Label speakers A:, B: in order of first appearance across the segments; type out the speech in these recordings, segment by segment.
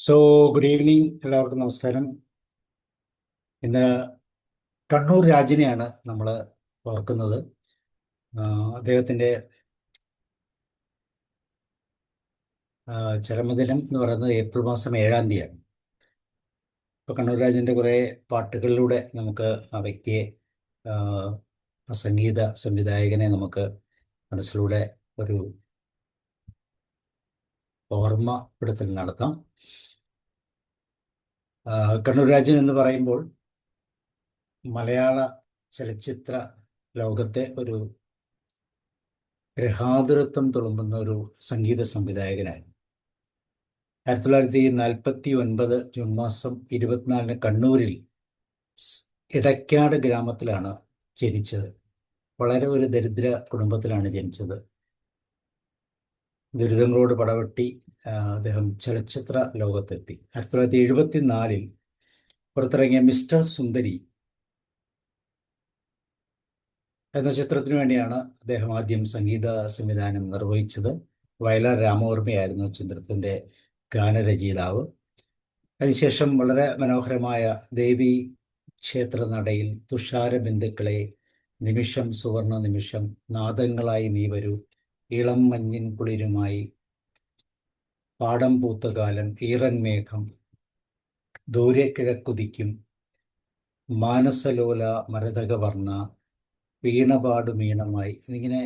A: So good evening, എല്ലാവർക്കും നമസ്കാരം. ഇന്ന് കണ്ണൂർ രാജിനെയാണ് നമ്മൾ ഓർക്കുന്നത്. അദ്ദേഹത്തിൻ്റെ ചരമദിനം എന്ന് പറയുന്നത് ഏപ്രിൽ മാസം 7-ാം തീയതിയാണ്. ഇപ്പോൾ കണ്ണൂർ രാജിൻ്റെ കുറേ പാട്ടുകളിലൂടെ നമുക്ക് ആ വ്യക്തിയെ, ആ, ആ സംഗീത സംവിധായകനെ നമുക്ക് മനസ്സിലൂടെ ഒരു ഓർമ്മപ്പെടുത്തൽ നടത്താം. കണ്ണൂർ രാജൻ എന്ന് പറയുമ്പോൾ മലയാള ചലച്ചിത്ര ലോകത്തെ ഒരു ഗൃഹാതുരത്വം തുളുമ്പുന്ന ഒരു സംഗീത സംവിധായകനായിരുന്നു. 1949 ജൂൺ മാസം 24-ന് കണ്ണൂരിൽ സ് ഇടയ്ക്കാട് ഗ്രാമത്തിലാണ് ജനിച്ചത്. വളരെ ഒരു ദരിദ്ര കുടുംബത്തിലാണ് ജനിച്ചത്. ദുരിതങ്ങളോട് പടവെട്ടി അദ്ദേഹം ചലച്ചിത്ര ലോകത്തെത്തി. 1974-ൽ പുറത്തിറങ്ങിയ മിസ്റ്റർ സുന്ദരി എന്ന ചിത്രത്തിനു വേണ്ടിയാണ് അദ്ദേഹം ആദ്യം സംഗീത സംവിധാനം നിർവഹിച്ചത്. വയലാർ രാമവർമ്മയായിരുന്നു ചിത്രത്തിൻ്റെ ഗാനരചയിതാവ്. അതിനുശേഷം വളരെ മനോഹരമായ ദേവി ക്ഷേത്ര നടയിൽ, തുഷാര ബിന്ദുക്കളെ, നിമിഷം സുവർണ നിമിഷം, നാദങ്ങളായി നീ വരൂ, ഇളം മഞ്ഞിൻ കുളിരുമായി, പാടം പൂത്തകാലം, ഈറൻ മേഘം, ദൂരെ കിഴക്കുതിക്കും, മാനസലോല മരതകവർണ്ണ, വീണപാടുമീണമായി എന്നിങ്ങനെ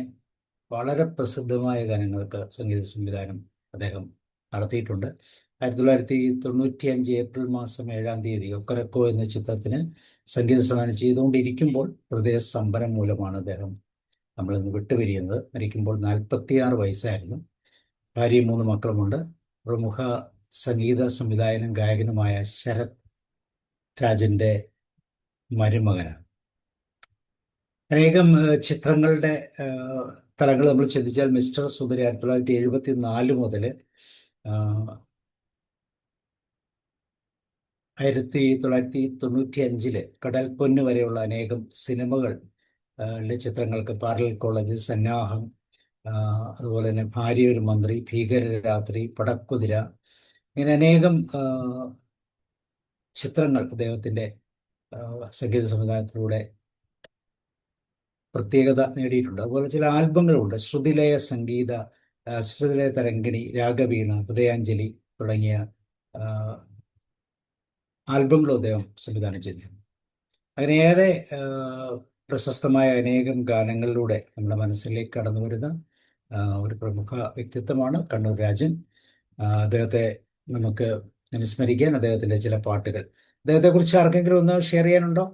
A: വളരെ പ്രസിദ്ധമായ ഗാനങ്ങൾക്ക് സംഗീത സംവിധാനം അദ്ദേഹം നടത്തിയിട്ടുണ്ട്. 1995 ഏപ്രിൽ മാസം 7-ാം തീയതി ഒക്കരക്കോ എന്ന ചിത്രത്തിന് സംഗീത സംവിധാനം ചെയ്തുകൊണ്ടിരിക്കുമ്പോൾ ഹൃദയ സ്തംഭനം മൂലമാണ് അദ്ദേഹം നമ്മളിന്ന് വിട്ടുപിരിയുന്നത്. മരിക്കുമ്പോൾ 46 വയസ്സായിരുന്നു. ഭാര്യയും 3 മക്കളുമുണ്ട്. പ്രമുഖ സംഗീത സംവിധായകനും ഗായകനുമായ ശരത് രാജന്റെ മരുമകനാണ്. അനേകം ചിത്രങ്ങളുടെ തലങ്ങൾ നമ്മൾ ചിന്തിച്ചാൽ മിസ്റ്റർ സുന്ദരി 1974 മുതൽ 1995 കടൽ പൊന്ന് വരെയുള്ള അനേകം സിനിമകൾ, ചിത്രങ്ങൾക്ക് പാരലൽ കോളേജ്, സന്നാഹം, അതുപോലെ തന്നെ ഭാര്യ ഒരു മന്ത്രി, ഭീകരരാത്രി, പടക്കുതിര, ഇങ്ങനെ അനേകം ചിത്രങ്ങൾ അദ്ദേഹത്തിൻ്റെ സംഗീത സംവിധാനത്തിലൂടെ പ്രത്യേകത നേടിയിട്ടുണ്ട്. അതുപോലെ ചില ആൽബങ്ങളുണ്ട്. ശ്രുതിലയ തരംഗിണി, രാഗവീണ, ഹൃദയാഞ്ജലി തുടങ്ങിയ ആൽബങ്ങളും അദ്ദേഹം സംവിധാനം ചെയ്തിട്ടുണ്ട്. അങ്ങനെയേറെ പ്രശസ്തമായ അനേകം ഗാനങ്ങളിലൂടെ നമ്മുടെ മനസ്സിലേക്ക് കടന്നു വരുന്ന ഒരു പ്രമുഖ വ്യക്തിത്വമാണ് കണ്ണൂർ രാജൻ. അദ്ദേഹത്തെ നമുക്ക് അനുസ്മരിക്കാൻ അദ്ദേഹത്തിൻ്റെ ചില പാട്ടുകൾ. അദ്ദേഹത്തെക്കുറിച്ച് ആർക്കെങ്കിലും ഒന്ന് ഷെയർ ചെയ്യാനുണ്ടോ?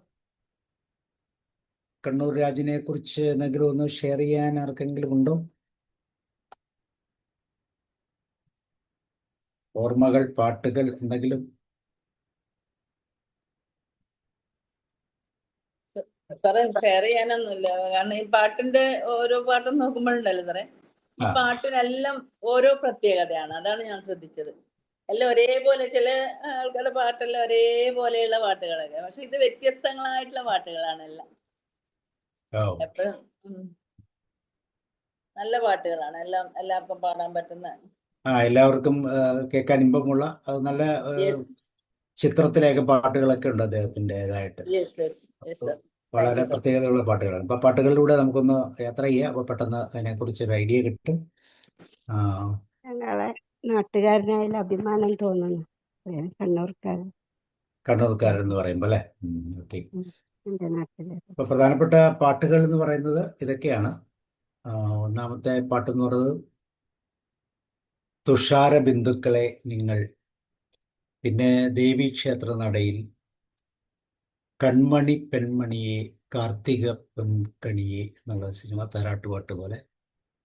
A: കണ്ണൂർ രാജിനെ കുറിച്ച് എന്തെങ്കിലും ഒന്ന് ഷെയർ ചെയ്യാൻ ആർക്കെങ്കിലും ഉണ്ടോ? ഓർമ്മകൾ, പാട്ടുകൾ എന്തെങ്കിലും?
B: സാറേ, ഷെയർ ചെയ്യാനൊന്നുമില്ല. കാരണം ഈ പാട്ടിന്റെ ഓരോ പാട്ടും നോക്കുമ്പോഴുണ്ടല്ലോ സാറേ, ഈ പാട്ടിനെല്ലാം ഓരോ പ്രത്യേകതയാണ്. അതാണ് ഞാൻ ശ്രദ്ധിച്ചത്. എല്ലാം ഒരേപോലെ, ചില ആൾക്കാരുടെ പാട്ടെല്ലാം ഒരേപോലെയുള്ള പാട്ടുകളൊക്കെ, പക്ഷെ ഇത് വ്യത്യസ്തങ്ങളായിട്ടുള്ള പാട്ടുകളാണ് എല്ലാം. എപ്പോഴും നല്ല പാട്ടുകളാണ് എല്ലാം. എല്ലാവർക്കും പാടാൻ പറ്റുന്ന,
A: എല്ലാവർക്കും കേൾക്കാൻ ഇമ്പമുള്ള നല്ല ചിത്രത്തിലേക്ക് പാട്ടുകളൊക്കെ ഉണ്ട് അദ്ദേഹത്തിൻ്റെതായിട്ട്. വളരെ പ്രത്യേകതയുള്ള പാട്ടുകളാണ്. അപ്പൊ പാട്ടുകളിലൂടെ നമുക്കൊന്ന് യാത്ര ചെയ്യാം. അപ്പൊ പെട്ടെന്ന് അതിനെക്കുറിച്ച് ഒരു ഐഡിയ കിട്ടും.
C: ഞങ്ങളെ നാട്ടുകാരനായാലും അഭിമാനം തോന്നുന്നു.
A: കണ്ണൂർക്കാരെന്ന് പറയുമ്പോൾ അല്ലേ? ഓക്കെ.
C: എന്റെ നാട്ടുകാരൻ.
A: അപ്പൊ പ്രധാനപ്പെട്ട പാട്ടുകൾ എന്ന് പറയുന്നത് ഇതൊക്കെയാണ്. ഒന്നാമത്തെ പാട്ടെന്ന് പറയുന്നത് തുഷാര ബിന്ദുക്കളെ നിങ്ങൾ, പിന്നെ ദേവീക്ഷേത്ര നടയിൽ, കൺമണി പെൺമണിയെ, കാർത്തിക പെൺകണിയെ എന്നുള്ള സിനിമ താരാട്ടുപാട്ട് പോലെ,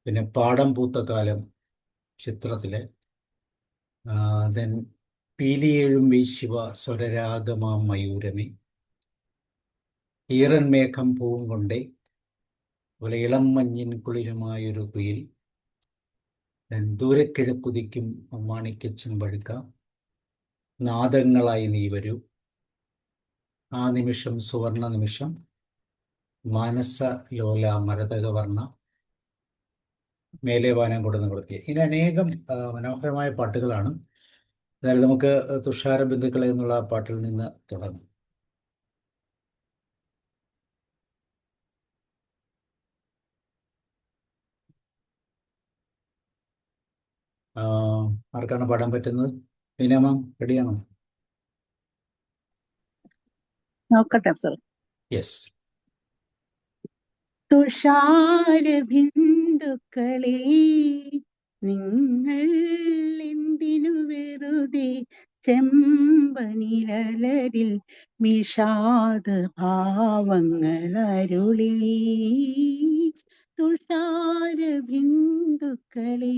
A: പിന്നെ പാടം പൂത്ത കാലം ചിത്രത്തിലെ, ദെൻ പീലിയേഴും വീശിവ സ്വരരാഗമാം മയൂരമേ, ഈറൻ മേഘം പൂവും കൊണ്ടേ, അതുപോലെ ഇളം മഞ്ഞിൻ കുളിരുമായൊരു കുയിൽ, ദൂരക്കിഴക്കുതിക്കും മാണിക്യച്ചെമ്പഴുക്ക, നാദങ്ങളായി നീ വരൂ, ആ നിമിഷം സുവർണ നിമിഷം, മാനസ ലോല മരതകവർണ്ണ, മേലെ വാനം കൊടുന്ന് കൊടുത്തിയ, ഇങ്ങനെ അനേകം മനോഹരമായ പാട്ടുകളാണ്. അതായത് നമുക്ക് തുഷാര ബിന്ദുക്കളെ എന്നുള്ള പാട്ടിൽ നിന്ന് തുടങ്ങും. ആർക്കാണ് പാടാൻ പറ്റുന്നത്? ബീനാമ റെഡിയാണോ?
D: നോക്കട്ടെ സർ.
A: യെസ്.
D: തുഷാരബിന്ദുക്കളേ, നിങ്ങൾ എന്തിനു വെറുതെ ചെമ്പനിഴലിൽ വിഷാദ ഭാവങ്ങളരുളി? തുഷാരബിന്ദുക്കളേ,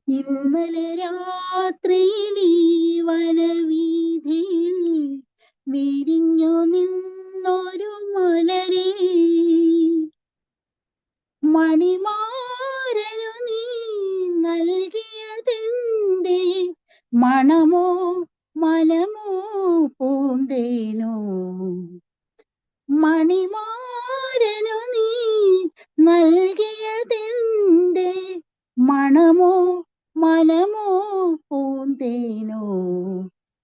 D: ഇന്നലെ രാത്രിയിൽ ഈ വനവീഥിയിൽ വിരിഞ്ഞു നിന്നൊരു മലരേ, മണിമാരനു നീ നൽകിയതെന്തേ? മണമോ മനമോ പൂന്തേനോ? മണിമാരനു നീ നൽകിയതെന്തേ? മണമോ മനമോ പൂന്തേനോ?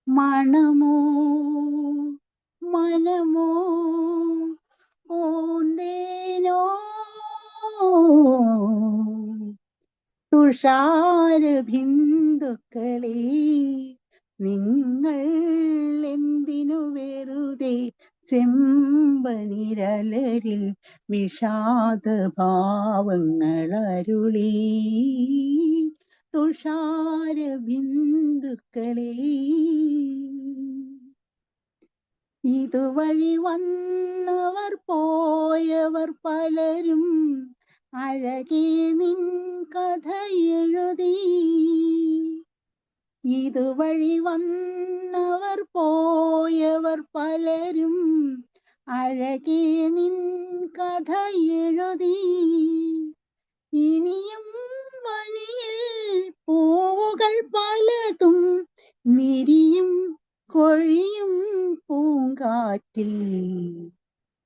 D: മണമോ മനമോ പൂന്തേനോ? തുഷാരബിന്ദുക്കളേ, നിങ്ങൾ എന്തിനു വെറുതെ ചെമ്പനിഴലിൽ വിഷാദ ഭാവങ്ങളരുളി? തുഷാരബിന്ദുക്കളേ, ഇതുവഴി വന്നവർ പോയവർ പലരും അഴകേ നിൻ കഥ എഴുതി. ഇതുവഴി വന്നവർ പോയവർ പലരും അഴകേ നിൻ കഥ എഴുതി. ഇനിയും വനിയിൽ പൂവുകൾ പലതും വിരിയും കൊഴിയും പൂങ്കാറ്റിൽ,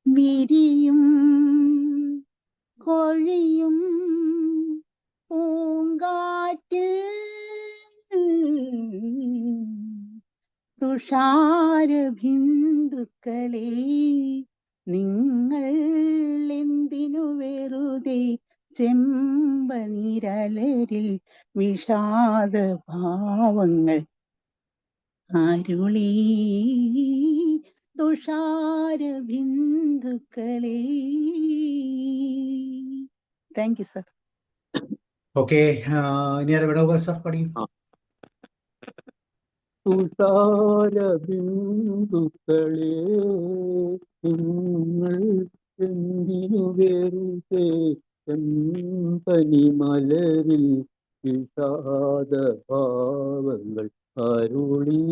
D: വിരിയും കൊഴിയും പൂങ്കാറ്റിൽ. തുഷാരബിന്ദുക്കളേ, നിങ്ങൾ എന്തിനു വെറുതെ ചെമ്പനിഴലിൽ വിഷാദ ഭാവങ്ങൾ അരുളി? തുഷാരബിന്ദുക്കളേ. Thank you sir.
A: ഓക്കെ, ഇനി ആരാ വേണോ സാർ പഠിക്കും?
E: തുഷാരബിന്ദുക്കളേ, നിങ്ങൾ എന്തിനു വെറുതെ ചെമ്പനിമലരിൽ വിഷാദ ഭാവങ്ങൾ അരുളി?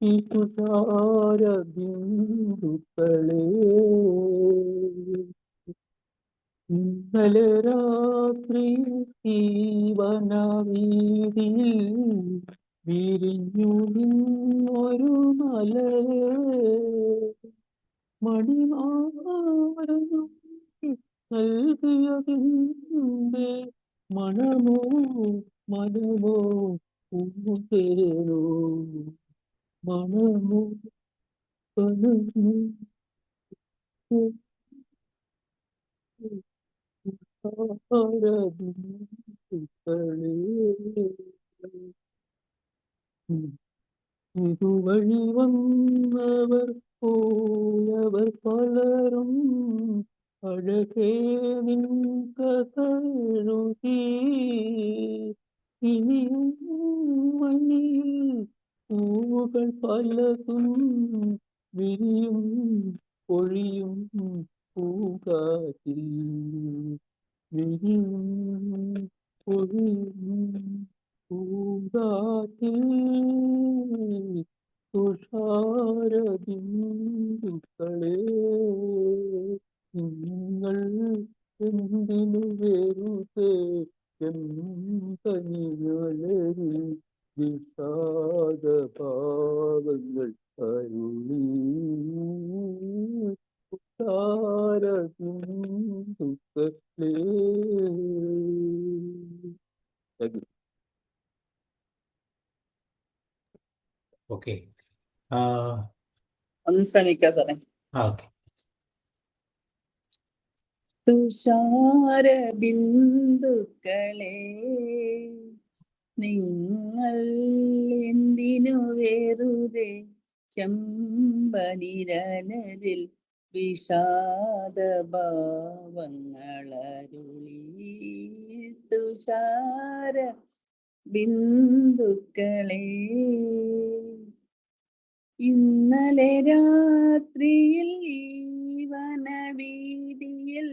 E: ഈ തുഷാരബിന്ദുക്കളേ, ഇന്നലെ രാത്രി ഈ വനവീഥിയിൽ വിരിഞ്ഞു നിന്നൊരു മലരേ, മണിമാരനു നൽകിയതിന്റെ മണമോ മനമോ പൂന്തേനോ? മണമോ മനമോ തുഷാരബിന്ദുക്കളേ, ഇതുവഴി വന്നവർ പോയവർ പലരും അഴകേ നിൻ കഥ എഴുതി. ഇനിയും മഞ്ഞിൽ പൂവുകൾ പലതും വിരിയും പൊഴിയും പൂങ്കാറ്റിൽ, വിരിയും പൊഴിയും പൂങ്കാറ്റിൽ. തുഷാരബിന്ദുക്കളേ, നിങ്ങൾ എന്തിനു വെറുതെ ചെമ്പനിഴലിൽ വിഷാദ ഭാവങ്ങൾ അരുളി? തുഷാരബിന്ദുക്കളേ.
A: ആ
B: ഒന്ന് ശ്രമിക്കാം സാറേ.
A: ഓക്കെ.
B: തുഷാര ബിന്ദുക്കളെ നിങ്ങൾ എന്തിനു വെറുതെ ചെമ്പനിരനതിൽ വിഷാദഭാവങ്ങളരുളി. തുഷാര ബിന്ദുക്കളെ ഇന്നലെ രാത്രിയിൽ ഈ വനവീതിയിൽ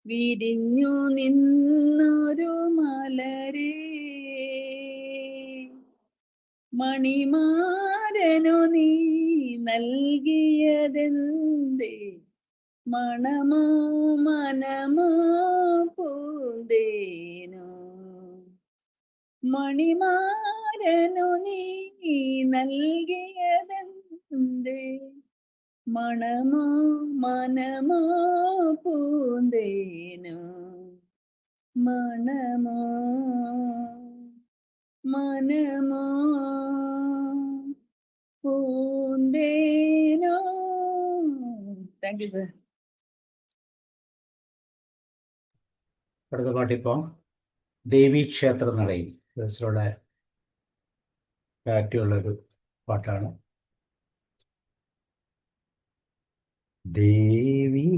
B: വിരിഞ്ഞു നിന്നൊരു മലരേ, മണിമാരനു നീ നൽകിയതെന്തേ, മണമോ മനമോ പൂന്തേനോ. മണിമാരനു നീ നൽകിയതെന്തേ, മണമോ മനമോ പൂന്തേനോ. മണമോ മനമോ പൂന്തേനോ. Thank you sir.
A: അടുത്ത പാട്ടിപ്പോൾ ദേവീക്ഷേത്ര നടയിൽ ഇച്ചിരൂടെ കാറ്റുള്ളൊരു പാട്ടാണ്. ദേവീ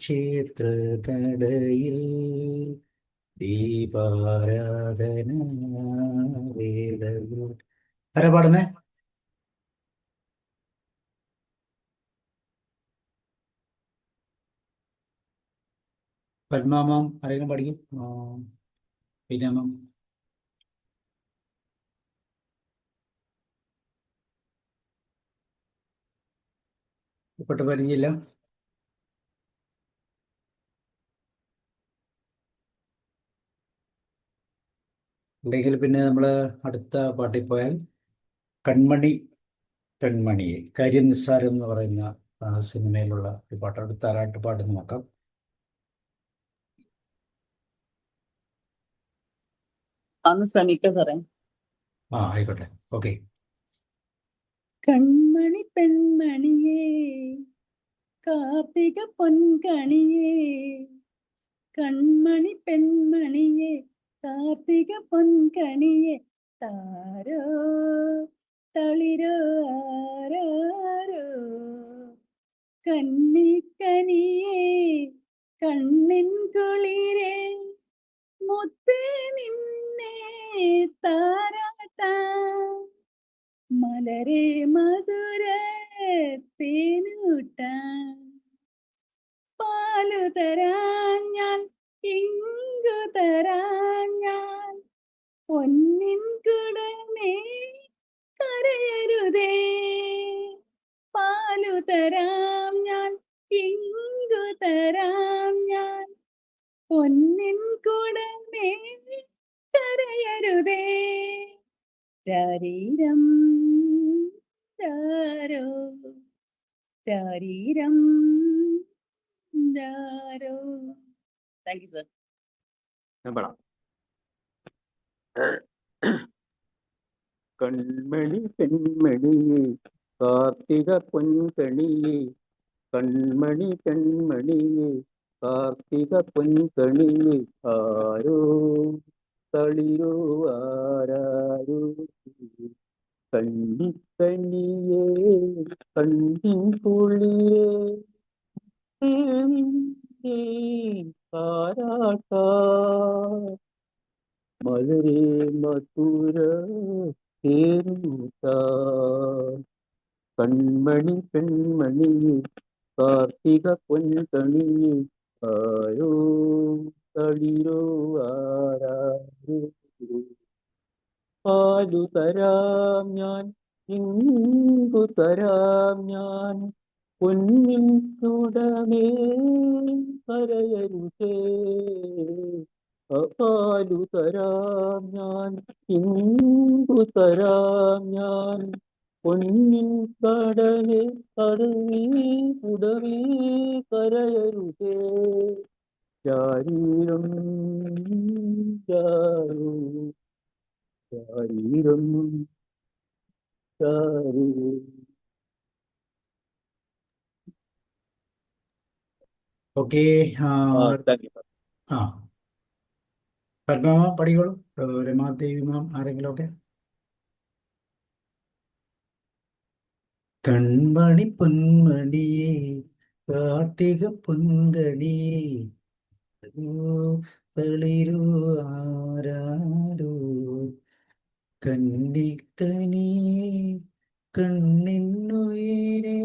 A: ക്ഷേത്ര നടയിൽ ദീപാരാധന വേളകൾ. ആരാ പാടുന്നേ? പത്മാമാം ആരെങ്കിലും പഠിക്കും? പിന്നെ മാം ഇപ്പോട്ട് പരിചയമില്ല. ഉണ്ടെങ്കിൽ പിന്നെ നമ്മൾ അടുത്ത പാട്ടിൽ പോയാൽ കൺമണി പെൺമണിയെ, കാര്യം നിസ്സാരം എന്ന് പറയുന്ന സിനിമയിലുള്ള ഒരു പാട്ട്. അടുത്ത ആരാട്ട് പാടുന്ന നോക്കാം.
B: അന്ന് ശ്രമിക്കാം സാറേ.
A: ആയിക്കോട്ടെ, ഓക്കെ.
B: കൺമണി പെൺമണിയേ കാർത്തിക പൊൻകണിയേ, കൺമണി പെൺമണിയേ കാർത്തിക പൊൻകണിയേ, താരോ തളിരോ ആരാരോ, കന്നിക്കനിയേ കണ്ണിൻ കുളിരേ, മുത്തേ നിന്നെ താരാട്ടാം, മലരെ മധുര തേനൂട്ടാൻ, പാലു തരാൻ ഞാൻ ഇങ്കു തരാൻ ഞാൻ, പൊന്നിൻ കുടമേ കരയരുതേ, പാലു തരാം ഞാൻ ഇങ്കു തരാം ഞാൻ, പൊന്നിൻ കുടമേ കരയരുതേ. രാരീരം രാരോ രാരീരം രാരോ. Thank you sir.
E: ഞാൻ പാടാം. കൺമണി പെൺമണിയെ കാർത്തിക പൊൻകണിയെ, കൺമണി പെൺമണിയെ കാർത്തിക പൊൻകണിയെ, ആരോ തളിരോ ആരാരോ, കണ്ണിക്കണിയേ കണ്ണിൻ കുളിരേ, താരാട്ടാ, മലരേ മധുര തേനൂട്ടാ, കൺമണി പെൺമണിയെ കാർത്തിക പൊൻകണിയെ, ആരോ തളിരോ ആരാരോ, പാലു തരാം ഞാൻ ഇങ്കു തരാം ഞാൻ, പൊന്നിൻ കുടമേ കരയരുതേ, പാലു തരാം ഞാൻ ഇങ്കു തരാം ഞാൻ, പൊന്നിൻ കടമേ കടമേ കുടമേ കരയരുതേ. ശാരീരം ശാരീരം ചാരുവോ.
A: ഓക്കെ.
E: Thank you.
A: ആ പത്മാമ പഠിക്കോളൂ. രമാദേവി മാം ആരെങ്കിലും ഒക്കെ. കൺമണി പൊന്മണിയേ കാർത്തിക പൊൻകണിയേ തളിരു ആരാരോ കന്നിക്കനിയേ കണ്ണിന്നുയിരേ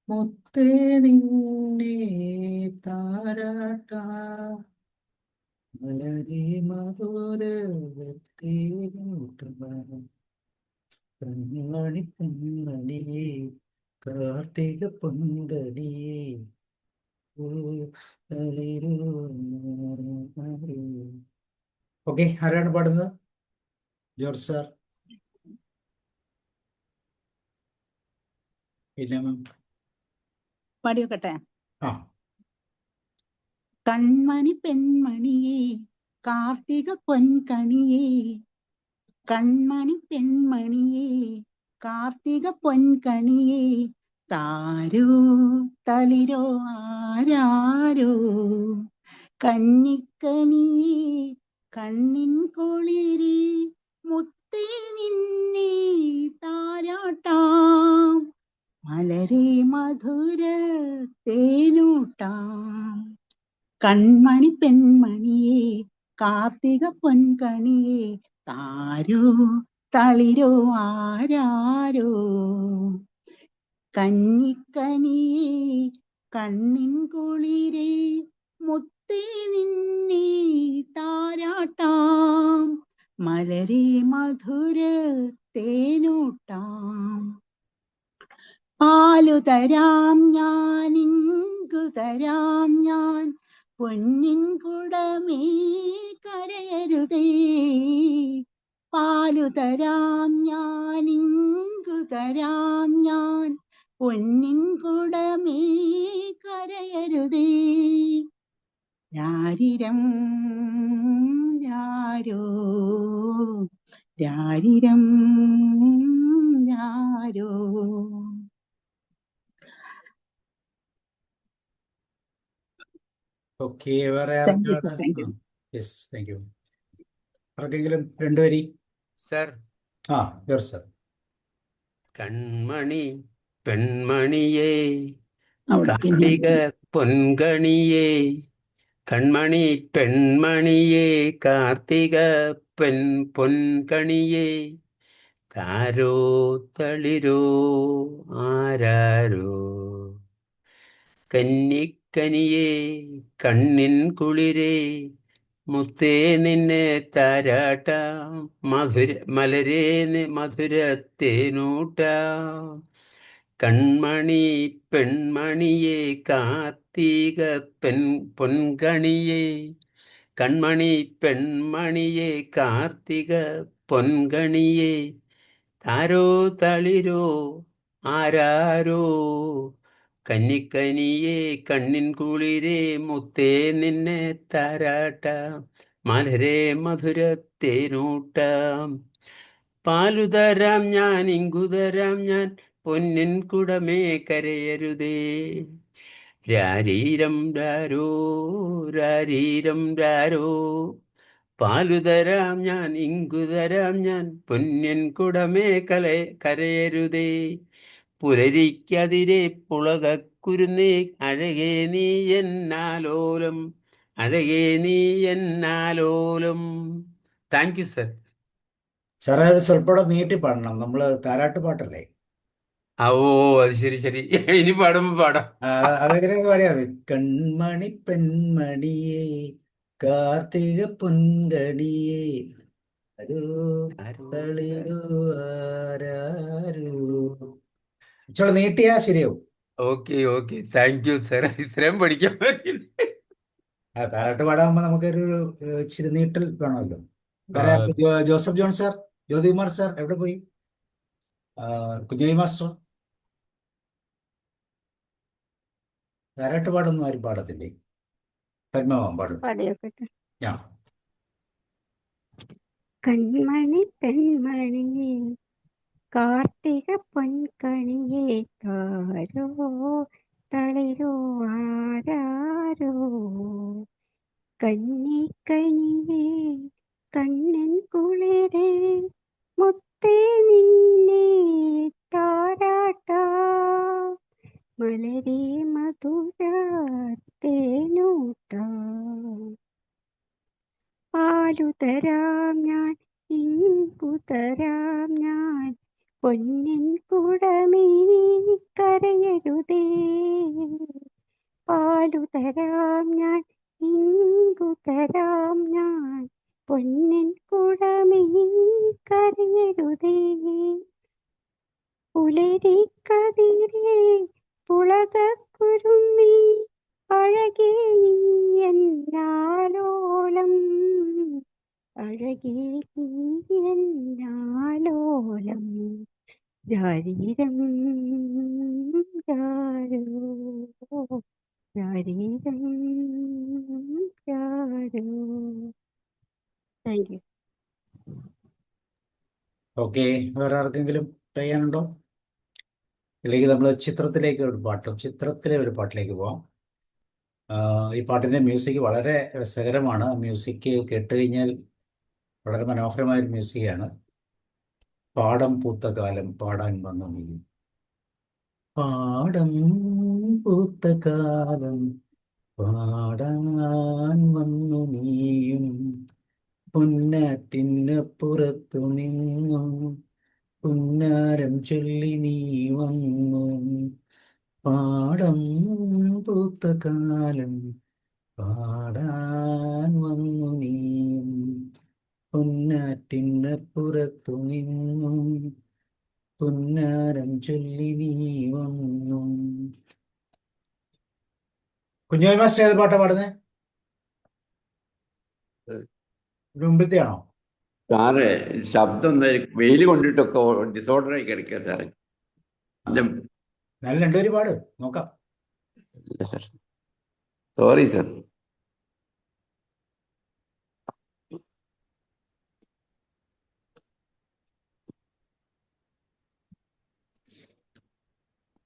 A: മുത്തേ നിന്നെ താരാട്ടാ മലരെ മധുരത്തേനൂട്ടുമാ കൺമണി പൊന്മണിയേ കാർത്തിക പൊൻകണിയേ ഓക്കെ. ആരാണ് പാടുന്നത്? George sir. ഇല്ല മാം.
D: പാടിയോക്കട്ടെ.
A: ആ
D: കൺമണി പെൺമണിയേ കാർത്തിക പൊൻകണിയേ, കൺമണി പെൺമണിയേ കാർത്തിക പൊൻകണിയേ, താരോ തളിരോ ആരാരോ കന്നിക്കനിയേ കണ്ണിൻ കുളിരി മുത്തേ നിന്നെ താരാട്ടാം മലരെ മധുര തേനൂട്ടാം. കൺമണി പെൺമണിയേ കാർത്തിക പൊൻകണിയേ, താരോ തളിരോ ആരാരോ കന്നിക്കനിയേ കണ്ണിൻ കുളിരേ മുത്തേ നിന്നെ താരാട്ടാം മലരെ മധുര തേനൂട്ടാം. പാലു തരാം ഞാൻ ഇങ്കു തരാം ഞാൻ പൊന്നിൻ കുടമേ കരയരുതേ, പാലു തരാം ഞാൻ ഇങ്കു തരാം ഞാൻ പൊന്നിൻ കുടമേ കരയരുതേ. രാരിരം രാരോ രാരിരം രാരോ.
A: ഓക്കെ. വേറെ
D: Thank you, sir.
A: ആർക്കാണ്?
D: Thank you.
A: Yes, thank you. ആർക്കെങ്കിലും രണ്ടുപേരി?
F: സർ.
A: ആ ജോർജ് സാർ.
F: കൺമണി പെൺമണിയേ
D: അവിടെ
F: കാർത്തിക പൊൻകണിയേ, കൺമണി പെൺമണിയേ കാർത്തിക പൊൻകണിയേ, താരോ തളിരോ ആരാരോ കന്നിക്കനിയേ കണ്ണിൻ കുളിരേ മുത്തേ നിന്നെ താരാട്ടാം മലരേ മധുരത്തേനൂട്ടാം. കൺമണി പെൺമണിയേ കാർത്തിക പൊൻകണിയേ, കൺമണി പെൺമണിയേ കാർത്തിക പൊൻകണിയേ, താരോ തളിരോ ആരാരോ കന്നിക്കനിയേ കണ്ണിൻ കുളിരേ മുത്തേ നിന്നെ താരാട്ടാം മലരേ മധുരത്തേനൂട്ടാം. പാലുതരാം ഞാൻ ഇങ്കുതരാം ഞാൻ പൊന്നിൻ കുടമേ കരയരുതേ. രാരീരം രാരോ രാരീരം രാരോ, പാലുതരാം ഞാൻ ഇങ്കുതരാം ഞാൻ പൊന്നിൻ കുടമേ കരയരുതേ. പുലരിക്കതിരെ പുളകക്കുരുന്നേ അഴകേ നീ എന്നാലോലം, അഴകേ നീ എന്നാലോലം. Thank you sir.
A: സാറേ അത് സ്വല്പം നീട്ടി പാടണം. നമ്മള് താരാട്ട് പാട്ടല്ലേ.
F: ഓ അത് ശരി ശരി, ഇനി പാടുമ്പോ പാടാം.
A: അതെങ്ങനെ പാടിയാ മതി. കൺമണി പെൺമണിയേ കാർത്തിക പൊൻകണിയേ ആരോ തളിരോ ആരാരോ. ഇച്ചോളെ നീട്ടിയാ ശരിയാവും.
F: Okay okay, thank you sir. ഇത്രയും പഠിക്കാൻ പറ്റില്ല.
A: താരാട്ട് പാടാകുമ്പോ നമുക്കൊരു ഇച്ചിരി നീട്ടൽ വേണമല്ലോ. വേറെ Joseph John sir, Jyothikumar sir എവിടെ പോയി? കുഞ്ഞുവി മാസ്റ്റർ താരാട്ട് പാടൊന്നും ആരും പാടത്തില്ലേ? പത്മമാം പാടും.
C: പാടിയോക്കട്ടെ.
A: ഞാൻ
C: കൺമണി പെൺമണിയേ കാർത്തിക പൊൻകണിയെ താരോ തളിരോ ആരാരോ കന്നിക്കനിയേ കണ്ണൻ കുളിരേ മുത്തേ നിന്നെ താരാട്ടാ മലരേ മധുര തേനൂട്ടാ പാലു തരാം ഞാൻ ഇങ്കു തരാം ഞാൻ പൊന്നിൻ കുടമേ കരയരുതേ പാലു തരാം ഞാൻ ഇങ്കു തരാം ഞാൻ പൊന്നിൻ കുടമേ കരയരുതേ പുലരിക്കതിരേ പുളകക്കുരുമ്മി അഴകേ നീ എന്നാലോലം അഴകേ നീ എന്നാലോലം ജാരീരം ജാരോ ജാരീരം ജാരോ. Thank you.
A: ഓക്കെ, വേറെ ആർക്കെങ്കിലും ചെയ്യാനുണ്ടോ? ഇല്ലെങ്കിൽ നമ്മൾ ചിത്രത്തിലെ ഒരു പാട്ടിലേക്ക് പോവാം. ഈ പാട്ടിൻ്റെ മ്യൂസിക് വളരെ രസകരമാണ്. മ്യൂസിക് കേട്ട് കഴിഞ്ഞാൽ വളരെ മനോഹരമായ ഒരു മ്യൂസിക്കാണ്. പാടം പൂത്ത കാലം പാടാൻ വന്നു നീ. പാടം പൂത്ത കാലം പാടാൻ വന്നു നീയും പുന്നാറ്റിനപ്പുറത്തു നിന്നു പുന്നാരം ചൊല്ലി നീ വന്നു. പാടം പൂത്ത കാലം പാടാൻ വന്നു നീയും പുന്നാറ്റിനപ്പുറത്തു നിന്നു പുന്നാരം ചൊല്ലി നീ വന്നു. കുഞ്ഞായി മാസ്റ്റർ ഏത് പാട്ടാ പാടുന്നത്? മുമ്പിലത്തെ ആണോ?
F: സാറേ ശബ്ദം വെയിൽ കൊണ്ടിട്ടൊക്കെ ഡിസോർഡർ ആയി കിടക്കുക സാറേ.
A: നല്ല രണ്ടുപേരും പാട് നോക്കാം.
F: Sir sorry sir.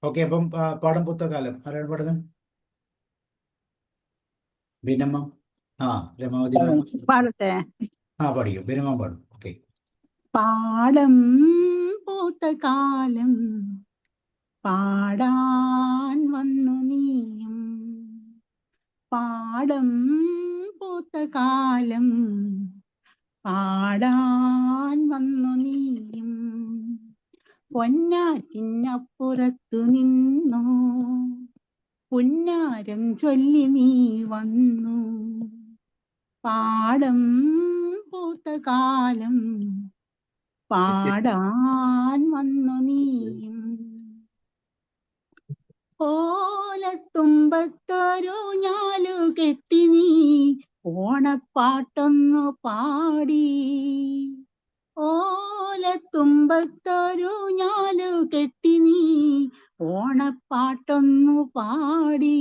A: ഓക്കെ, അപ്പം പാടം പൂത്ത കാലം ആരാണ് പാടുന്നത്? ബിനമ്മ. രമാവതി മാം.
D: പാടട്ടെ.
A: പാടിക്കും, ബിനമ്മ പാടും. ഓക്കെ.
D: പാടം പൂത്ത കാലം പാടാൻ വന്നു നീയും പാടം പൂത്ത കാലം പാടാൻ വന്നു നീയും പൊന്നാറ്റിനപ്പുറത്തു നിന്നു പുന്നാരം ചൊല്ലി നീ വന്നു. പാടം പൂത്ത കാലം പാടാൻ വന്നു നീയും ഓലത്തുമ്പത്തൊരു ഞാലു കെട്ടി നീ ഓണപ്പാട്ടൊന്നു പാടി. ഓലത്തുമ്പത്തൊരു ഞാലു കെട്ടി നീ ഓണപ്പാട്ടൊന്നു പാടി.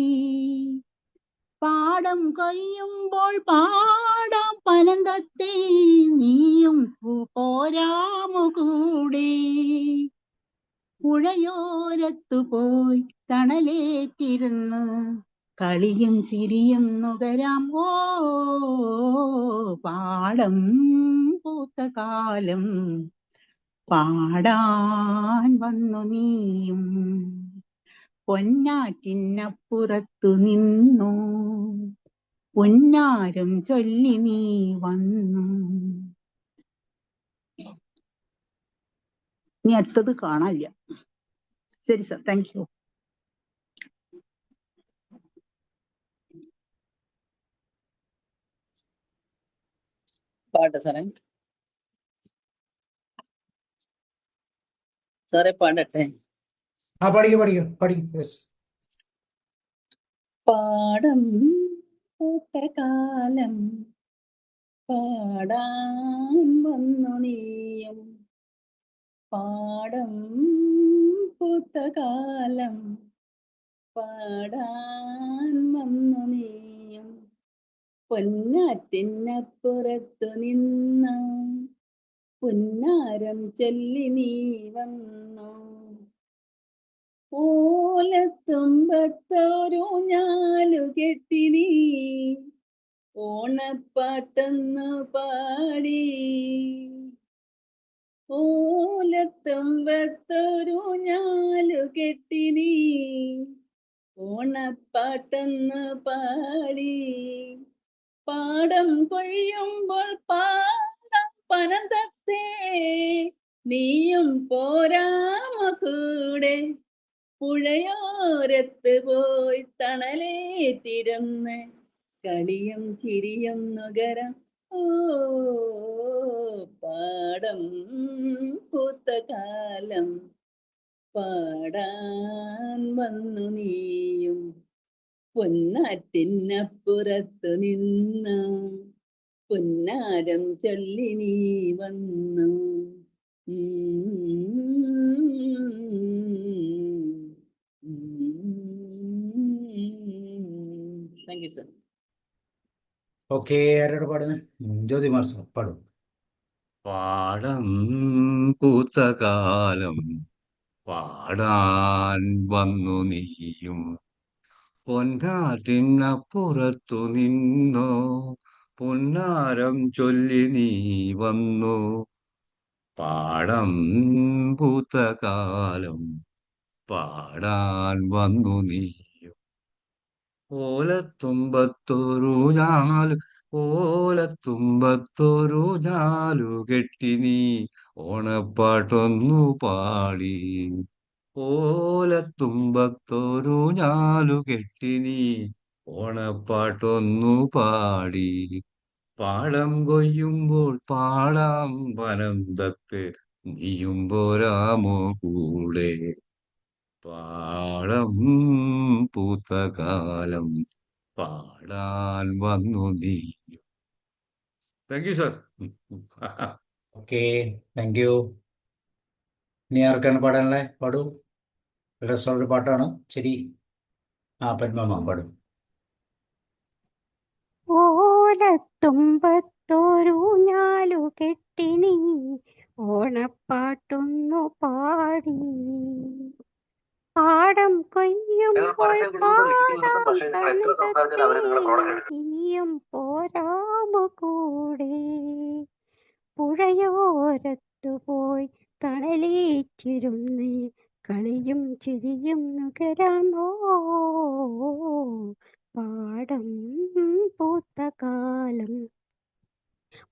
D: പാടം കൊയ്യുമ്പോൾ പാടാം പനന്തത്തെ നീയും പോരാമു കൂടെ. പുഴയോരത്തു പോയി തണലേറ്റിരുന്ന് കളിയും ചിരിയും നുകരാം. ഓ പാടം പൂത്ത കാലം പാടാൻ വന്നു നീയും പൊന്നാറ്റിനപ്പുറത്തു നിന്നു പുന്നാരം ചൊല്ലി നീ വന്നു. ഇനി അടുത്തത് കാണാനില്ല. ശരി സർ, താങ്ക് യു.
B: പാട്ട് സാറേ. സാറേ പാടട്ടെ.
A: പഠിക്കും. യെസ്.
B: പാടം പൂത്ത കാലം പാടാൻ വന്നു നീയും പാടം പൂത്ത കാലം പാടാൻ വന്നു നീയും പൊന്നാറ്റിനപ്പുറത്തു നിന്ന പുന്നാരം ചൊല്ലി നീ വന്നു. ഓലത്തുമ്പത്തൊരു ഞാലു കെട്ടിനി ഓണപ്പാട്ടെന്നു പാടി. ഓലത്തുമ്പത്തൊരു ഞാലു കെട്ടിനി ഓണപ്പാട്ടെന്നു പാടി. പാടം കൊയ്യുമ്പോൾ പാടം പനന്തത്തേ നീയും പോരാമ കൂടെ. പുഴയോരത്ത് പോയി തണലേറ്റിരുന്ന് കളിയും ചിരിയും നുകരം. ഓ പാടം പൂത്ത കാലം പാടാൻ വന്നു നീയും. പൊന്നാറ്റിനപ്പുറത്തു നിന്ന് പുന്നാരം ചൊല്ലി നീ വന്നു. Thank you sir.
A: ഓക്കെ, ആരോട് പാടുന്നത്? ജ്യോതി മാർസ് പാടും.
G: പാടം പൂത്ത കാലം പാടാൻ വന്നു നീയും പൊന്നാറ്റിനപ്പുറത്തു നിന്നോ പൊന്നാരം ചൊല്ലി നീ വന്നു. പാടം പൂത്ത കാലം പാടാൻ വന്നു നീയും. ഓലത്തുമ്പത്തൊരു ഞാലു കെട്ടി നീ ഓണപ്പാട്ടൊന്നു പാടി. ഓലത്തുമ്പത്തൊരു ഞാലു കെട്ടി നീ ഓണപ്പാട്ടൊന്നു പാടി. പാടം കൊയ്യുമ്പോൾ പാടാം വനന്തത്ത് നീയും പോരാമോ കൂടെ. പാടം പൂത്ത കാലം പാടാൻ വന്നു നീ. Thank you sir.
A: Okay, thank you. ഇനി ആർക്കാണ് പാടാനുള്ളത്? പാടൂ. രസമുള്ളൊരു പാട്ടാണ്. ശരി, പത്മമ്മ പാടും.
C: ഓലത്തുമ്പത്തൊരു ഞാലു കെട്ടി നീ ഓണപ്പാട്ടൊന്നു പാടി. പാടം കൊയ്യുമ്പോൾ പാടാം പനന്തത്തേ നീയും പോരാമ കൂടെ. പുഴയോരത്തു പോയി തണലേറ്റിരുന്ന് കളിയും ചിരിയും നുകരാമോ. പാടം പൂത്ത കാലം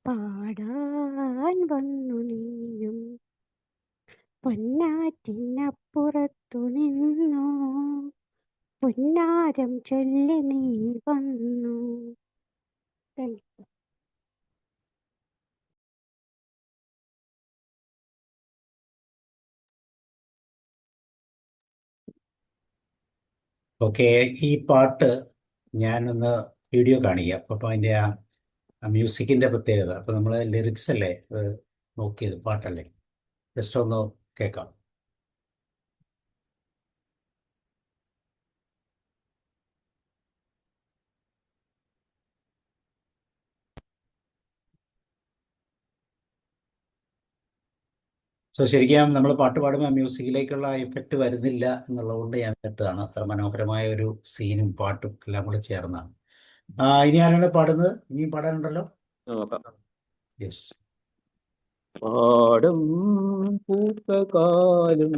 C: പാടാൻ വന്നു നീയും പൊന്നാറ്റിനപ്പുറത്തു നിന്നു പുന്നാരം ചൊല്ലി നീ വന്നു. Thank you.
A: ഓക്കെ, ഈ പാട്ട് ഞാനൊന്ന് വീഡിയോ കാണിക്കാം. അപ്പം അതിൻ്റെ ആ മ്യൂസിക്കിൻ്റെ പ്രത്യേകത, അപ്പം നമ്മൾ ലിറിക്സ് അല്ലേ അത് നോക്കിയത്, പാട്ടല്ലേ, ജസ്റ്റ് ഒന്ന് കേൾക്കാം. സോ ശരിക്കും നമ്മൾ പാട്ട് പാടുമ്പോൾ മ്യൂസിക്കിലേക്കുള്ള എഫക്റ്റ് വരുന്നില്ല എന്നുള്ളതുകൊണ്ട് ഞാൻ കേട്ടതാണ്. അത്ര മനോഹരമായ ഒരു സീനും പാട്ടും എല്ലാം കൂടെ ചേർന്നാണ്. ഇനി ആരാണ് പാടുന്നത്? ഇനിയും പാടാനുണ്ടല്ലോ. യെസ്.
E: പാടം പൂത്ത കാലം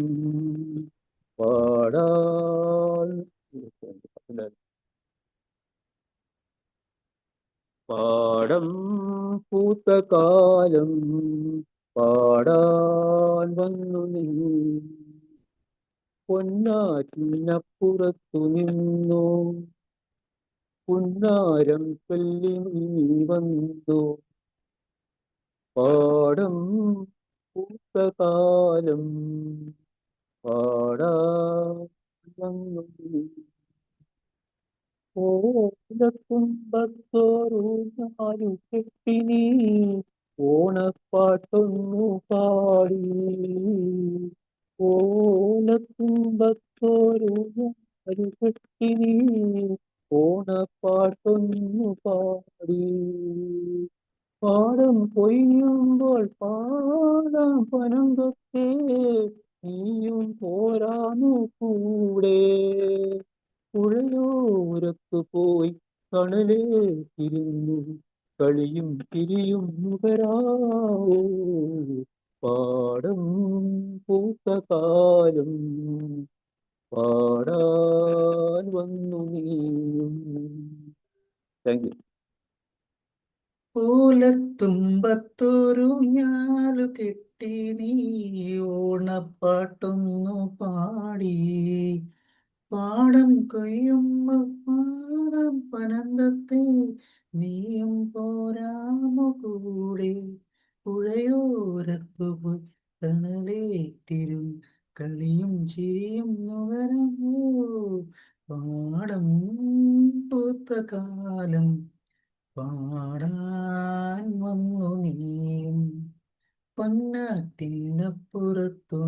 E: പാടാൻ പാടം പൂത്ത കാലം പാടാൻ വന്നു നീ പൊന്നാറ്റിനപ്പുറത്തു നിന്നു പുന്നാരം ചൊല്ലി നീ വന്നു. പാടം പൂത്ത കാലം പാടാൻ വന്നു നീ. ഓലത്തുമ്പത്തോരു ഞാലു കെട്ടി നീ ഓണപ്പാട്ടൊന്നു പാടി. ഓലത്തുമ്പത്തോരു ഞാലു കെട്ടി നീ ഓണപ്പാട്ടൊന്നു പാടി. പാടം കൊയ്യുമ്പോൾ പാടാം പനന്തൊക്കെ നീയും പോരാനു കൂടെ. പുഴയോരത്തു പോയി തണലേ തിരിഞ്ഞു കളിയും തിരിയും നുകരാവോ. പാടം പൂത്ത കാലം പാടാൻ വന്നു നീയും. Thank you.
A: പൂലത്തുമ്പത്തൊരു ഞാലു കെട്ടി നീ ഓണപ്പാട്ടൊന്നു പാടി. പാടം കൊയ്യുമ്പോൾ പാടം പനന്തത്തെ നീയും പോരാമോ കൂടെ. പുഴയോരത്തു പോയി തണലേറ്റിരും കളിയും ചിരിയും നുകരമോ. പാടം പൂത്ത കാലം പാടാൻ വന്നു നീയും. പൊന്നാറ്റിനപ്പുറത്തു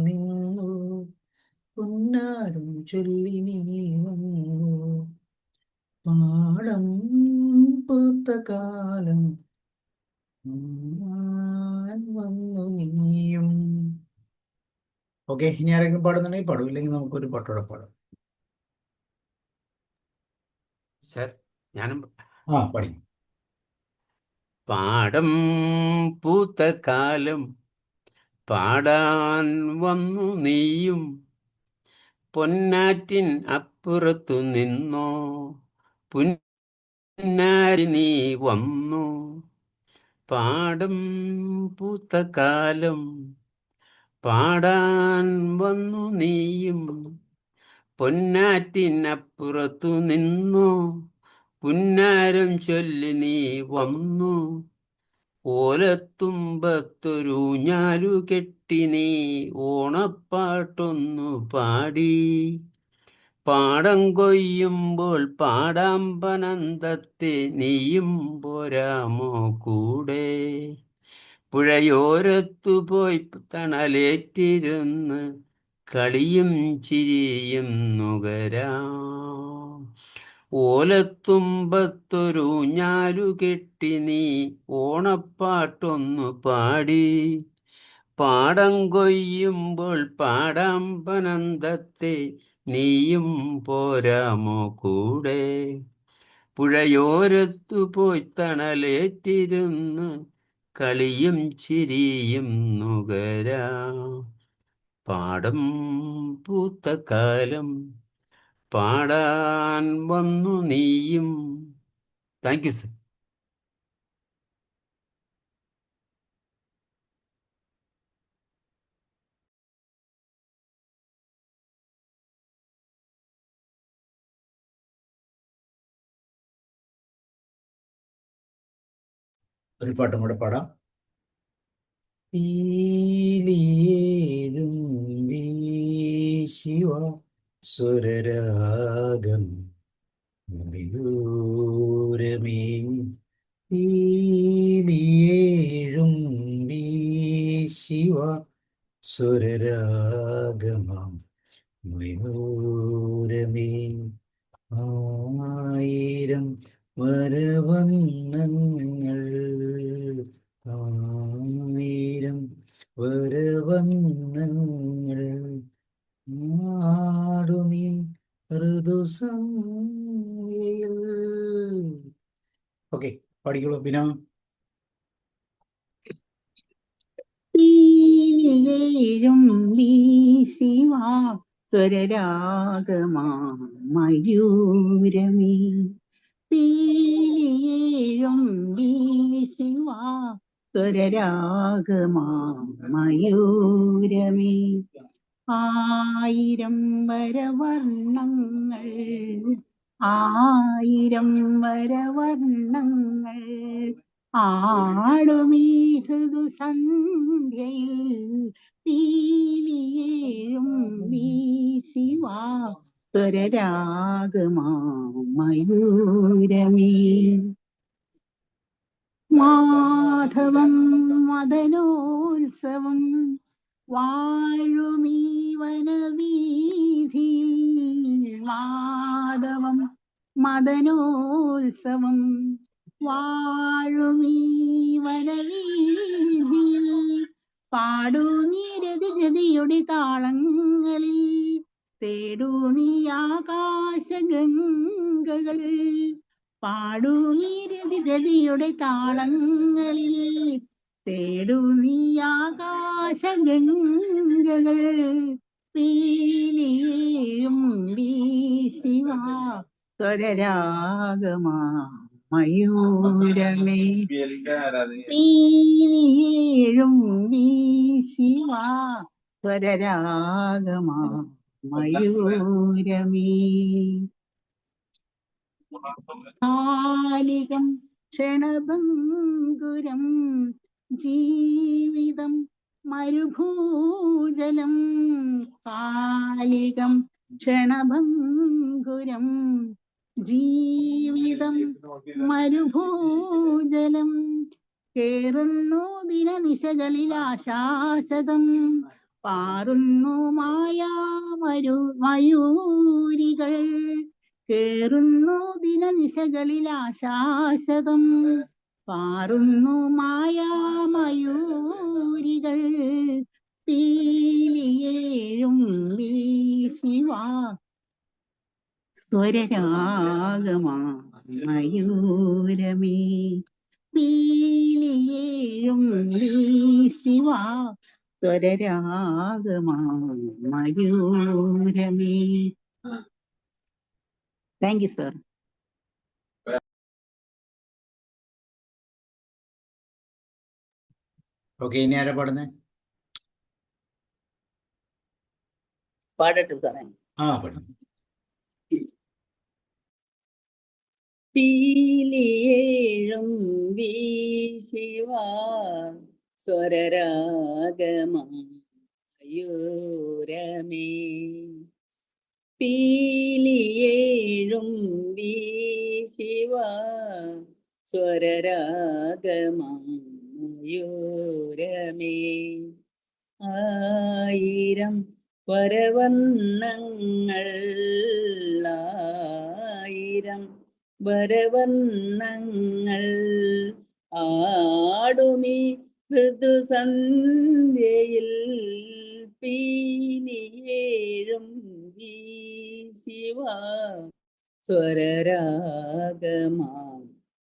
A: നിന്നു പുന്നാരും ചൊല്ലി നീ വന്നു. പാടം പൂത്ത കാലം പാടാൻ വന്നു നീയും. ഓക്കെ, ഇനി ആരെങ്കിലും പാടുന്നുണ്ടെങ്കിൽ പാടും, ഇല്ലെങ്കിൽ നമുക്കൊരു പാട്ടോടെ പാടാം.
F: സർ ഞാനും
A: പാടി.
F: പാടം പൂത്ത കാലം പാടാൻ വന്നു നീയും. പൊന്നാറ്റിൻ അപ്പുറത്തു നിന്നോ പുന്നാരി നീ വന്നു. പാടം പൂത്ത കാലം പാടാൻ വന്നു നീയും. പൊന്നാറ്റിനപ്പുറത്തു നിന്നോ പുന്നാരം ചൊല്ലി നീ വന്നു. ഓലത്തുമ്പത്തൊരു ഞാലു കെട്ടി നീ ഓണപ്പാട്ടൊന്നു പാടി. പാടം കൊയ്യുമ്പോൾ പാടാം പനന്തത്തെ നീയും പോരാമോ കൂടെ. പുഴയോരത്തു പോയി തണലേറ്റിരുന്ന് കളിയും ചിരിയും നുകരാം. ഓലത്തുമ്പത്തൊരു ഞാലു കെട്ടി നീ ഓണപ്പാട്ടൊന്നു പാടി. പാടം കൊയ്യുമ്പോൾ പാടാം പനന്തത്തെ നീയും പോരാമോ കൂടെ. പുഴയോരത്തു പോയി തണലേറ്റിരുന്ന് കളിയും ചിരിയും നുകരാം. പാടം പൂത്ത കാലം പാടാൻ വന്നു നീയും. Thank you sir.
A: ഒരു പാട്ടും കൂടെ പാടാം. പീലിയേഴും വീശിവ സ്വരരാഗം മയൂരമേ. പീലിയേഴും വീശിവ സ്വരരാഗമാം മയൂരമേ. ആയിരം വരവന്നങ്ങൾ ആയിരം വരവന്നങ്ങൾ ആടുമീ ഋതുസന്ധ്യയിൽ. ഓക്കെ, പഠിക്കുള്ളൂ. പിന്നെ
D: പീലിയേഴും വീശിവാ സ്വരരാഗമാ മയൂരമേ. പീലിയേഴും വീശിവാ സ്വരരാഗമാ മയൂരമേ. ആയിരം വരവർണ്ണങ്ങൾ ആയിരം വരവർണ്ണങ്ങൾ ആടുമീ ഋതുസന്ധ്യയിൽ. പീലിയേഴും വീശിവാ സ്വരരാഗമാ മയൂരമേ. മാധവം മദനോത്സവം വാഴുമീ വനവീഥിയിൽ. മാധവം മദനോത്സവം വാഴുമീ വനവീതിയിൽ പാടൂ നീ രതിജതിയുടെ താളങ്ങളിൽ, തേടൂ നീ ആകാശഗംഗകൾ. പാടൂ നീ രതിജതിയുടെ താളങ്ങളിൽ, തേടൂ നീ ആകാശഗംഗകൾ. പീലിയേഴും വീശിവാ സ്വരരാഗമാ മയൂരമേ. പീലിയേഴും വീശിവാ സ്വരരാഗമാ മയൂരമേ. കാലികം ക്ഷണഭംഗുരം ജീവിതം മരുഭൂജലം. കാലികം ക്ഷണഭംഗുരം ജീവിതം മരുഭൂജലം. കേറുന്നു ദിനനിശകളിൽ ആശാശതം, പാറുന്നു മയൂരികൾ. കേറുന്നു ദിനനിശകളിൽ ആശാശതം, പാറുന്നു മയൂരികൾ. പീലിയേഴും വീശിവാ സ്വരരാഗമാ മയൂരമേ. പീലിയേഴും വീശിവാ സ്വരരാഗമാ മയൂരമേ. Thank you sir.
A: ഓക്കെ, ഇനി ആരാ പാടുന്നേ?
B: പാടട്ടെ സാറേ.
A: പാടും.
B: പീലിയേഴും വീശിവാ സ്വരരാഗമയൂരമേ. പീലിയേഴും വീശിവാ സ്വരരാഗമയൂരമേ. ആയിരം വരവർണ്ണങ്ങൾ, ആയിരം വരവർണ്ണങ്ങൾ ആടുമീ ഋതുസന്ധ്യയിൽ. പീലിയേഴും വീശിവാ സ്വരരാഗമാ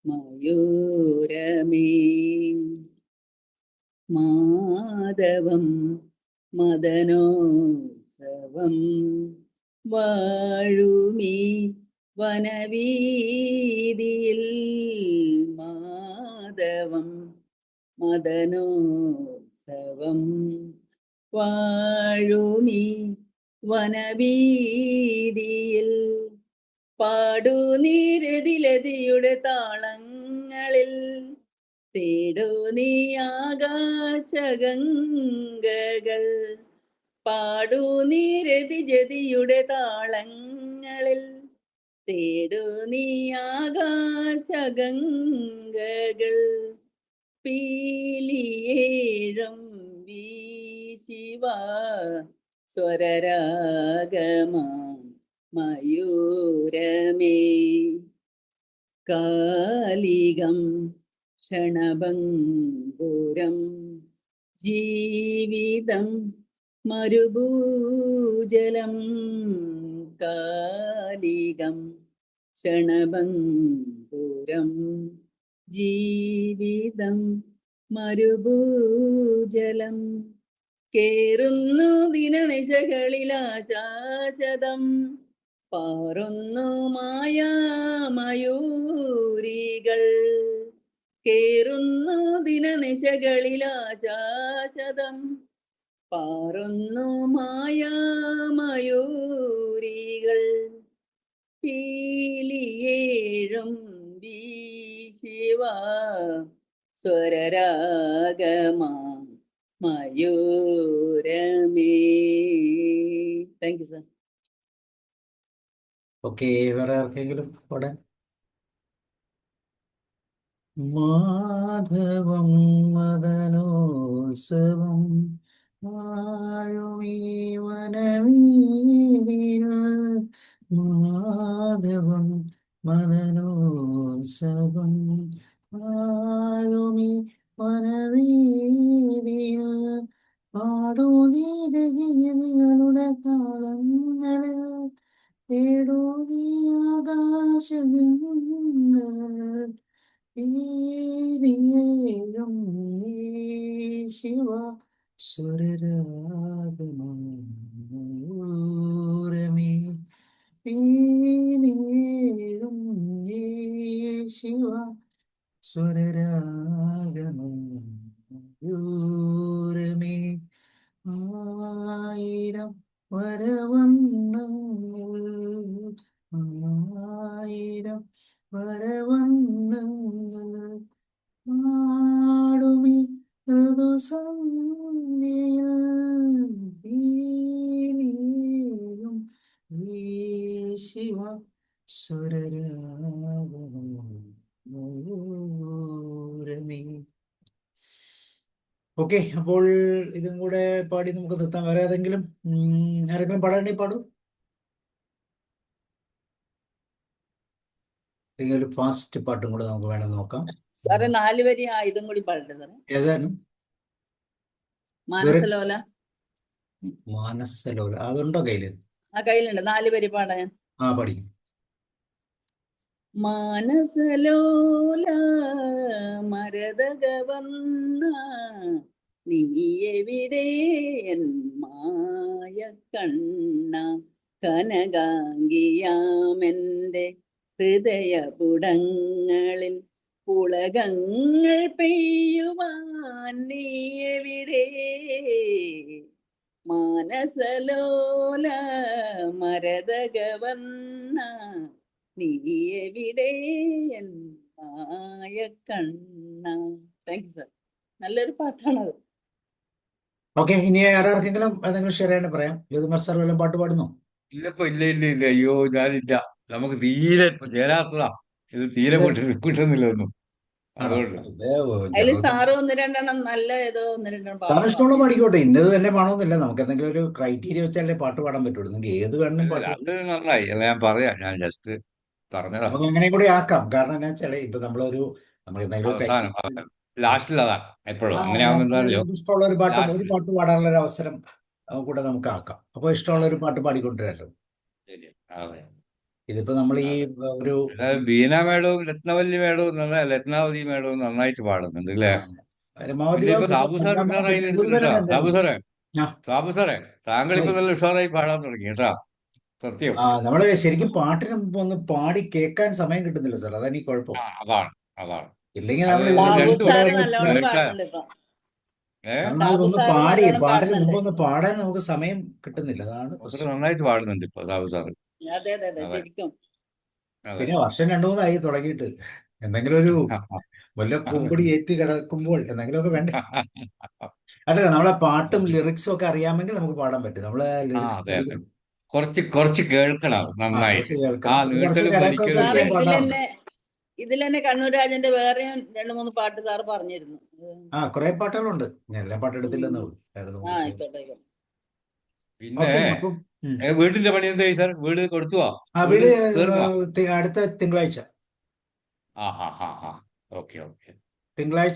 B: മയൂരമേ. മാധവം മദനോത്സവം വാഴുമീ വനവീതിയിൽ. മാധവം മദനോത്സവം വാഴുമീ വനവീതിയിൽ. പാടൂ നീ രതിലതിയുടെ താളങ്ങളിൽ, തേടൂ നീ ആകാശഗംഗകൾ. പാടൂ നീ രതിജതിയുടെ താളങ്ങളിൽ, തേടൂ നീ ആകാശഗംഗകൾ. പീലിയേഴും വീശിവാ സ്വരരാഗമാ മയൂരമേ. കാലികം ക്ഷണഭംഗുരം ജീവിതം മരുഭൂജലം. കാലികം ക്ഷണഭംഗുരം ജീവിതം മരുഭൂജലം. കേറുന്നു ദിനനിശകളിൽ ആശാശതം, പാറുന്നു മയൂരികൾ. കേറുന്നു ദിനനിശകളിൽ ആശാശതം, പാറുന്നു മയൂരികൾ. പീലിയേഴും വീശിവാ സ്വരരാഗമാ മയൂരമേ. Thank you sir.
A: ഓക്കെ, വേറെ ആർക്കെങ്കിലും പാടാൻ? മാധവം മദനോത്സവം വാഴുമീ വനവീതിയിൽ. മാധവം മദനോത്സവം ആരുമീ വനവീതിയിൽ പാടൂ നീ ഗീതികളുടെ താളങ്ങളിൽ തേടൂ നീ ആകാശഗംഗകൾ തീരിയേഴും നീ ശിവ സുരരാഗമൂരമേ തീരിയേഴും നീ ശിവ സ്വരരാഗമൂരമേ ആയിരം വരവന്നങ്ങൾ ആയിരം വരവന്നങ്ങൾ ആടുമി ഋതുസന്ധ്യയിൽ വീണിയും ശിവ സ്വരരാഗമൂരമേ. ഓക്കെ, അപ്പോൾ ഇതും കൂടെ പാടി നമുക്ക് നിർത്താം. വേറെ ഏതെങ്കിലും ആരെങ്കിലും പാടാണ്ടി പാടും? അല്ലെങ്കിൽ ഒരു ഫാസ്റ്റ് പാട്ടും കൂടെ നമുക്ക് വേണം നോക്കാം.
B: സാറേ 4 വരി ആ ഇതും കൂടി പാടട്ടെ സാറേ.
A: ഏതാണ്?
B: മാനസലോല.
A: മാനസലോല അതുണ്ടോ കയ്യില്?
B: ആ കയ്യിലുണ്ട്, 4 വരി പാടാൻ.
A: ആ പഠിക്കും.
B: മാനസലോല മരതകവന്ന നീ എവിടെ എൻ മായ കണ്ണ കനകാംഗിയാമെന്റെ ഹൃദയപുടങ്ങളിൽ പുളകങ്ങൾ പെയ്യുവാൻ നീ എവിടെ മാനസലോല മരതകവന്ന നീ എവിടെ N Maya Kanna. Thank you sir. നല്ലൊരു പാട്ടാണത്.
A: ഓക്കെ, ഇനി ആർക്കെങ്കിലും ഏതെങ്കിലും ഷെയർ ചെയ്യാൻ പറയാം. ജ്യോതിമർ സാർ വല്ലതും പാട്ട് പാടുന്നോ?
G: ഇല്ലപ്പോ ഇല്ല ഇല്ല ഇല്ല, അയ്യോ ഞാനില്ല. നമുക്ക് തീരെ ഇപ്പൊ ചേരാത്തതാ. ഇത് തീരെ കിട്ടുന്നില്ല ഒന്നും. അതുകൊണ്ട്
B: അതില് സാറ് 1-2 നല്ല ഏതോ 1-2
A: സാറിന് ഇഷ്ടമുള്ള പാടിക്കോട്ടെ. ഇന്നത് തന്നെ പാടണമെന്നില്ല. നമുക്ക് എന്തെങ്കിലും ഒരു ക്രൈറ്റീരിയ വെച്ചാലേ പാട്ട് പാടാൻ പറ്റുള്ളൂ. നിങ്ങൾക്ക് ഏത് വേണമെങ്കിലും പാട്ട്
G: അത് നന്നായി. അല്ല ഞാൻ പറയാം, ഞാൻ ജസ്റ്റ് പറഞ്ഞതാ.
A: നമുക്ക് അങ്ങനെ കൂടി ആക്കാം. കാരണം എന്താ വെച്ചാല് ഇപ്പൊ നമ്മൾ എന്തെങ്കിലും
G: അവസാനം ലാസ്റ്റിൽ അതാ എപ്പോഴും അങ്ങനെ
A: last
G: ആവുന്നുണ്ടല്ലോ.
A: ഇഷ്ടമുള്ള ഒരു പാട്ട്
G: Last.
A: പാടാനുള്ള ഒരു അവസരം കൂടെ നമുക്ക് ആക്കാം. അപ്പൊ ഇഷ്ടമുള്ള ഒരു പാട്ട് പാടിക്കൊണ്ടിരല്ലോ.
G: ശരി, അതെ.
A: ഇതിപ്പോ നമ്മൾ ഈ ഒരു
G: ബീന മേഡവും രത്നവല്ലി മേഡവും രത്നാവതി മേഡവും നന്നായിട്ട് പാടുന്നുണ്ട് അല്ലേ?
A: പരമാവധി
G: പിന്നെ ഇപ്പൊ സാബു സാർ ഉഷാറായി വരുന്നുണ്ട്. സാബു സാറേ, സാബു സാറേ, താങ്കൾ ഇപ്പൊ നല്ല ഉഷാറായി പാടാൻ തുടങ്ങി കേട്ടാ. സത്യം.
A: നമ്മള് ശരിക്കും പാട്ടിന് മുമ്പ് ഒന്ന് പാടി കേൾക്കാൻ സമയം കിട്ടുന്നില്ല സാർ. അതാണ് ഈ കുഴപ്പം.
G: അതാണ് അതാണ്.
A: ഇല്ലെങ്കിൽ
G: അത്
A: നമ്മൾ
G: രണ്ടും
B: സാറ് നല്ലോണം പാടുന്നുണ്ട് ഇപ്പൊ.
A: ഒന്ന് പാടി പാട്ടിന് മുമ്പ് ഒന്ന് പാടാൻ നമുക്ക് സമയം കിട്ടുന്നില്ല. അതാണ് പ്രശ്നം.
G: നന്നായിട്ട് പാടുന്നുണ്ട് ഇപ്പൊ സാബു സാറ്.
B: അതെ അതെ അതെ, ശരിക്കും.
A: പിന്നെ വർഷം 2-3 ആയി തുടങ്ങിയിട്ട്. എന്തെങ്കിലും ഒരു വല്ല കുമ്പടി ഏറ്റ് കിടക്കുമ്പോൾ എന്തെങ്കിലുമൊക്കെ വേണ്ടേ? അല്ല, നമ്മളെ പാട്ടും ലിറിക്സും ഒക്കെ അറിയാമെങ്കിൽ നമുക്ക് പാടാൻ പറ്റും. നമ്മള് ലിറിക്സ്
G: കുറച്ച് കേൾക്കണം നന്നായി. ആ നീട്ടലും വലിക്കലും
B: സാറ് ഇതിൽ തന്നെ കണ്ണൂർ രാജന്റെ വേറെയും 2-3 പാട്ട് സാറ് പറഞ്ഞിരുന്നു.
A: കുറെ പാട്ടുകളുണ്ട്. ഞാൻ എല്ലാ പാട്ടും എടുത്തില്ലെന്ന്
B: ആയിക്കോട്ടെ.
G: പിന്നെ വീട്ടിന്റെ പണി എന്തായി സാർ? വീട് കൊടുത്തുവാ?
A: വീട് അടുത്ത തിങ്കളാഴ്ച.
G: Okay okay.
A: തിങ്കളാഴ്ച